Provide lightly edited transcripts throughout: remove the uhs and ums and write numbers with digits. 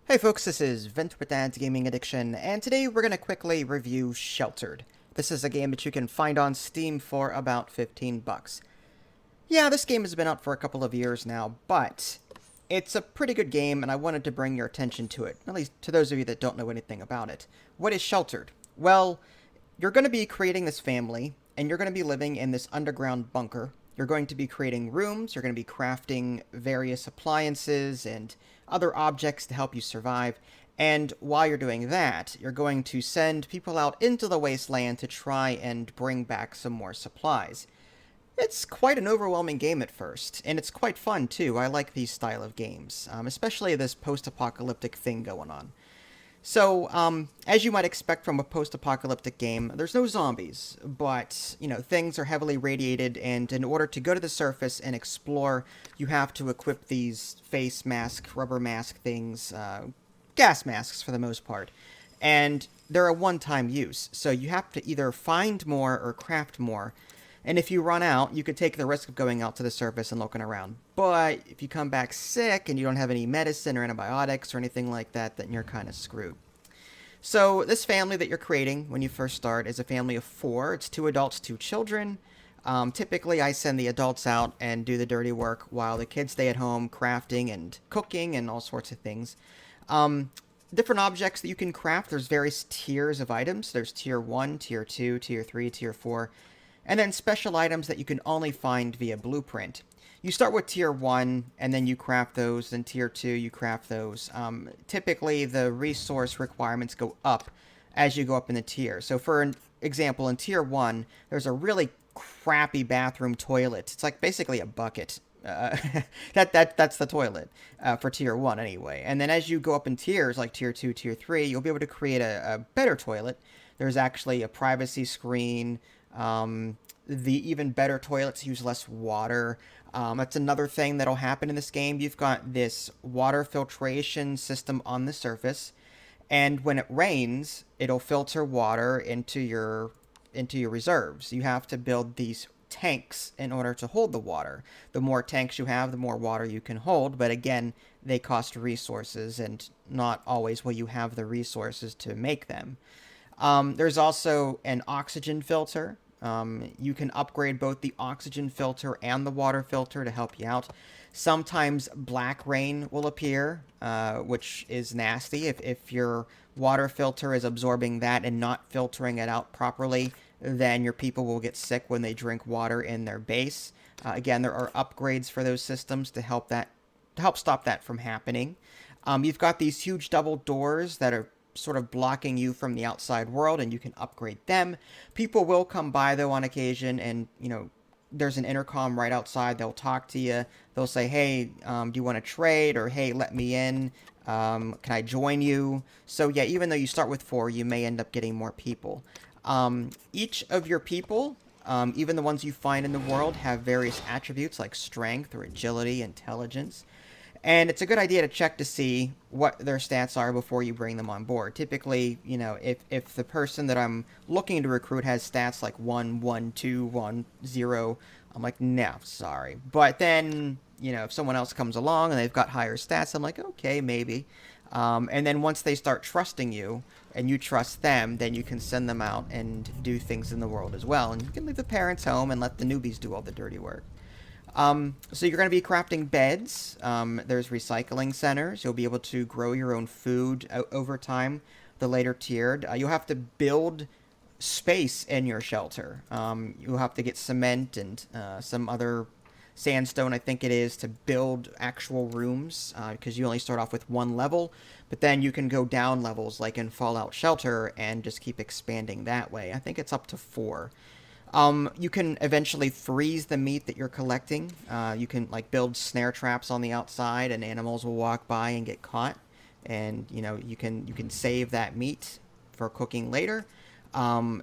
Hey folks, this is Vent with Dad's Gaming Addiction, and today we're going to quickly review Sheltered. This is a game that you can find on Steam for about 15 bucks. Yeah, this game has been out for a couple of years now, but it's a pretty good game, and I wanted to bring your attention to it, at least to those of you that don't know anything about it. What is Sheltered? Well, you're going to be creating this family, and you're going to be living in this underground bunker. You're going to be creating rooms, you're going to be crafting various appliances and other objects to help you survive. And while you're doing that, you're going to send people out into the wasteland to try and bring back some more supplies. It's quite an overwhelming game at first, and it's quite fun too. I like these style of games, especially this post-apocalyptic thing going on. So, as you might expect from a post-apocalyptic game, there's no zombies, but, things are heavily radiated, and in order to go to the surface and explore, you have to equip these face mask, rubber mask things, gas masks for the most part. And they're a one-time use, so you have to either find more or craft more. And if you run out, you could take the risk of going out to the surface and looking around. But if you come back sick and you don't have any medicine or antibiotics or anything like that, then you're kind of screwed. So this family that you're creating when you first start is a family of 4. It's 2 adults, 2 children. Typically, I send the adults out and do the dirty work while the kids stay at home crafting and cooking and all sorts of things. Different objects that you can craft. There's various tiers of items. There's tier 1, tier 2, tier 3, tier 4. And then special items that you can only find via blueprint. You start with tier 1, and then you craft those, then tier 2, you craft those. Typically, the resource requirements go up as you go up in the tier. So for an example, in tier 1, there's a really crappy bathroom toilet. It's like basically a bucket. That's the toilet for tier 1 anyway. And then as you go up in tiers, like tier 2, tier 3, you'll be able to create a better toilet. There's actually a privacy screen. The even better toilets use less water. That's another thing that'll happen in this game. You've got this water filtration system on the surface, and when it rains, it'll filter water into your reserves. You have to build these tanks in order to hold the water. The more tanks you have, the more water you can hold, but again, they cost resources, and not always will you have the resources to make them. There's also an oxygen filter. You can upgrade both the oxygen filter and the water filter to help you out. Sometimes black rain will appear, which is nasty. If your water filter is absorbing that and not filtering it out properly, then your people will get sick when they drink water in their base. Again, there are upgrades for those systems to help stop that from happening. You've got these huge double doors that are sort of blocking you from the outside world, and you can upgrade them. People will come by though on occasion, and there's an intercom right outside. They'll talk to you. They'll say, hey, do you want to trade? Or hey, let me in. Can I join you? So yeah, even though you start with 4, you may end up getting more people. Each of your people, even the ones you find in the world, have various attributes like strength or agility, intelligence. And it's a good idea to check to see what their stats are before you bring them on board. Typically, if the person that I'm looking to recruit has stats like 1, 1, 2, 1, 0, I'm like, no, sorry. But then, if someone else comes along and they've got higher stats, I'm like, okay, maybe. And then once they start trusting you and you trust them, then you can send them out and do things in the world as well. And you can leave the parents home and let the newbies do all the dirty work. So you're going to be crafting beds. There's recycling centers. You'll be able to grow your own food over time, the later tiered. You'll have to build space in your shelter. You'll have to get cement and some other sandstone, I think it is, to build actual rooms, because you only start off with 1 level, but then you can go down levels like in Fallout Shelter and just keep expanding that way. I think it's up to 4. You can eventually freeze the meat that you're collecting. You can build snare traps on the outside, and animals will walk by and get caught. And you can save that meat for cooking later.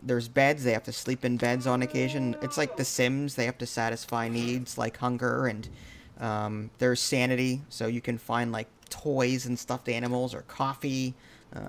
There's beds. They have to sleep in beds on occasion. It's like The Sims. They have to satisfy needs like hunger, and there's sanity. So you can find toys and stuffed animals or coffee.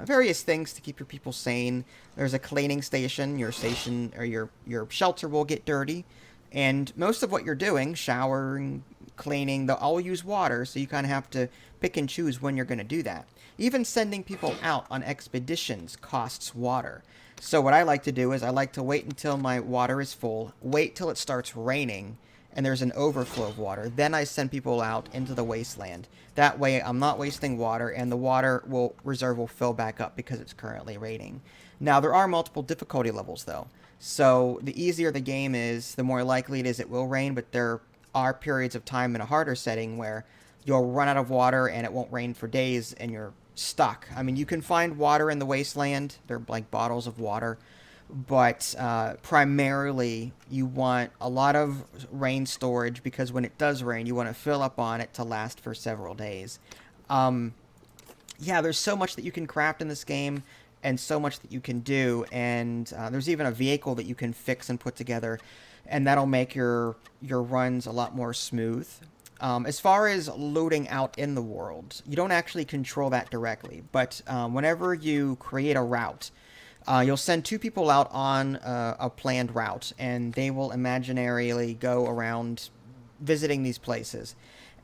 Various things to keep your people sane. There's a cleaning station. Your station or your shelter will get dirty, and most of what you're doing, showering, cleaning, they'll all use water, so you kind of have to pick and choose when you're going to do that. Even sending people out on expeditions costs water. So what I like to do is I like to wait until my water is full, wait till it starts raining, and there's an overflow of water. Then I send people out into the wasteland. That way I'm not wasting water, and the water reserve will fill back up because it's currently raining. Now, there are multiple difficulty levels, though. So the easier the game is, the more likely it is it will rain, but there are periods of time in a harder setting where you'll run out of water and it won't rain for days and you're stuck. I mean, you can find water in the wasteland. They're like bottles of water. But primarily, you want a lot of rain storage because when it does rain, you want to fill up on it to last for several days. Yeah, there's so much that you can craft in this game and so much that you can do. And there's even a vehicle that you can fix and put together, and that'll make your runs a lot more smooth. As far as loading out in the world, you don't actually control that directly. But whenever you create a route, you'll send 2 people out on a planned route, and they will imaginarily go around visiting these places.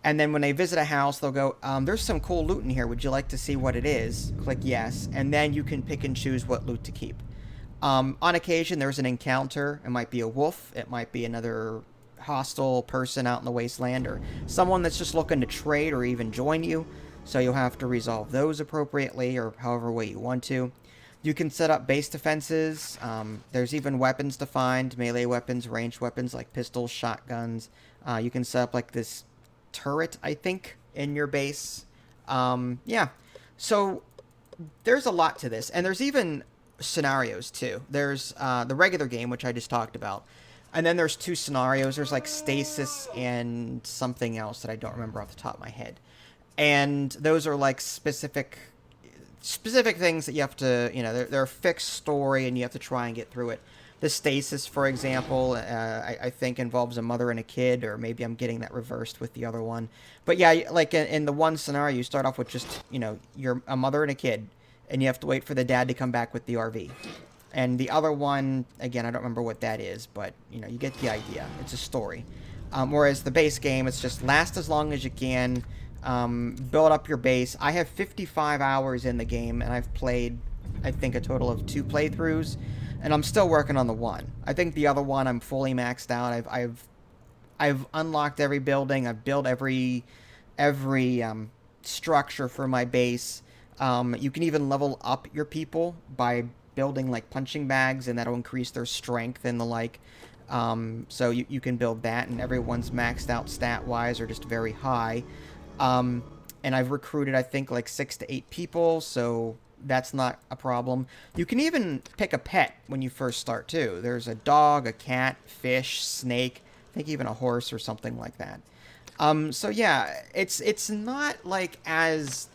And then when they visit a house, they'll go, there's some cool loot in here. Would you like to see what it is? Click yes. And then you can pick and choose what loot to keep. On occasion, there's an encounter. It might be a wolf. It might be another hostile person out in the wasteland, or someone that's just looking to trade or even join you. So you'll have to resolve those appropriately, or however way you want to. You can set up base defenses. There's even weapons to find, melee weapons, ranged weapons like pistols, shotguns. You can set up like this turret, I think, in your base. Yeah, so there's a lot to this, and there's even scenarios too. There's the regular game, which I just talked about, and then there's 2 scenarios. There's like Stasis and something else that I don't remember off the top of my head, and those are like specific things that you have to, they're a fixed story and you have to try and get through it. The Stasis, for example, I think involves a mother and a kid, or maybe I'm getting that reversed with the other one. But yeah, like in the one scenario, you start off with just, you're a mother and a kid, and you have to wait for the dad to come back with the RV. And the other one, again, I don't remember what that is, but, you get the idea. It's a story. Whereas the base game, it's just last as long as you can, build up your base. I have 55 hours in the game, and I've played, I think, a total of 2 playthroughs. And I'm still working on the one. I think the other one I'm fully maxed out. I've unlocked every building. I've built every structure for my base. You can even level up your people by building like punching bags, and that'll increase their strength and the like. So you can build that, and everyone's maxed out stat-wise or just very high. And I've recruited, I think, like 6 to 8 people, so that's not a problem. You can even pick a pet when you first start, too. There's a dog, a cat, fish, snake, I think even a horse or something like that. So yeah, it's not like as...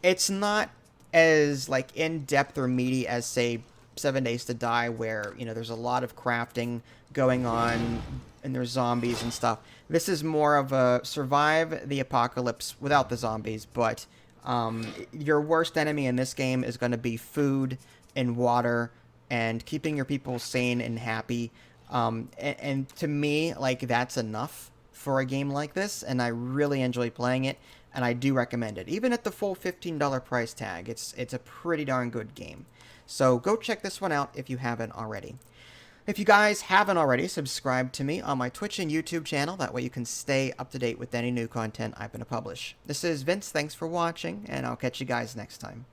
It's not as, like, in-depth or meaty as, say, 7 Days to Die, where, there's a lot of crafting going on, and there's zombies and stuff. This is more of a survive the apocalypse without the zombies, but your worst enemy in this game is going to be food and water and keeping your people sane and happy. And to me, like, that's enough for a game like this, and I really enjoy playing it, and I do recommend it. Even at the full $15 price tag, it's a pretty darn good game. So go check this one out if you haven't already. If you guys haven't already, subscribe to me on my Twitch and YouTube channel. That way you can stay up to date with any new content I'm going to publish. This is Vince. Thanks for watching, and I'll catch you guys next time.